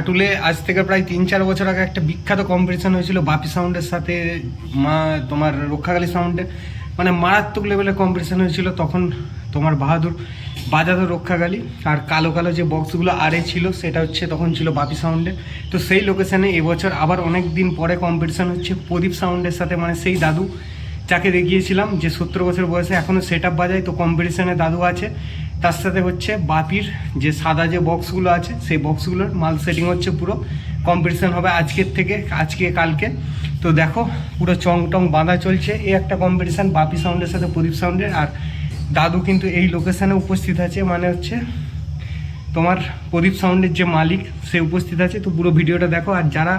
খাটুলে আজ থেকে প্রায় 3-4 বছর আগে একটা বিখ্যাত কম্পিটিশন হয়েছিল বাপি সাউন্ডের সাথে তোমার রক্ষাকালী সাউন্ডের, মানে মারাত্মক লেভেলের কম্পিটিশন হয়েছিল। তখন তোমার বাহাদুর বাজাতো রক্ষাকালী, আর কালো কালো যে বক্সগুলো আরে ছিল সেটা হচ্ছে তখন ছিল বাপি সাউন্ডের। তো সেই লোকেশানে এবছর আবার অনেক দিন পরে কম্পিটিশান হচ্ছে প্রদীপ সাউন্ডের সাথে, মানে সেই দাদু যাকে দেখিয়েছিলাম যে 70 বছর বয়সে এখনও সেট আপ বাজায়, তো কম্পিটিশানে দাদু আছে। তার সাথে হচ্ছে বাপির যে সাদা যে বক্সগুলো আছে সেই বক্সগুলোর মাল সেটিং হচ্ছে। পুরো কম্পিটিশান হবে আজকের থেকে, আজকে কালকে। তো দেখো পুরো চং টং বাঁধা চলছে। এই একটা কম্পিটিশান বাপি সাউন্ডের সাথে প্রদীপ সাউন্ডের, আর দাদু কিন্তু এই লোকেশানে উপস্থিত আছে, মানে হচ্ছে তোমার প্রদীপ সাউন্ডের যে মালিক সে উপস্থিত আছে। তো পুরো ভিডিওটা দেখো। আর যারা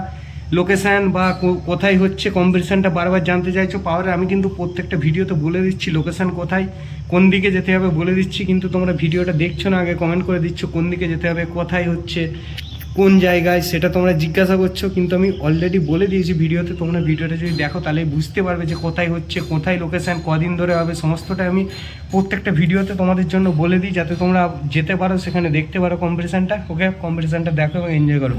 লোকেশান বা কোথায় হচ্ছে কম্পিটিশানটা বারবার জানতে চাইছো পাওয়ারে, আমি কিন্তু প্রত্যেকটা ভিডিওতে বলে দিচ্ছি লোকেশান কোথায়, কোন দিকে যেতে হবে বলে দিচ্ছি, কিন্তু তোমরা ভিডিওটা দেখছো না, আগে কমেন্ট করে দিচ্ছ কোন দিকে যেতে হবে, কোথায় হচ্ছে, কোন জায়গায়, সেটা তোমরা জিজ্ঞাসা করছো, কিন্তু আমি অলরেডি বলে দিয়েছি ভিডিওতে। তোমরা ভিডিওটা যদি দেখো তাহলে বুঝতে পারবে যে কোথায় হচ্ছে, কোথায় লোকেশান, কদিন ধরে হবে, সমস্তটা আমি প্রত্যেকটা ভিডিওতে তোমাদের জন্য বলে দিই, যাতে তোমরা যেতে পারো, সেখানে দেখতে পারো কম্পিটিশানটা। ওকে, কম্পিটিশানটা দেখো এবং এনজয় করো।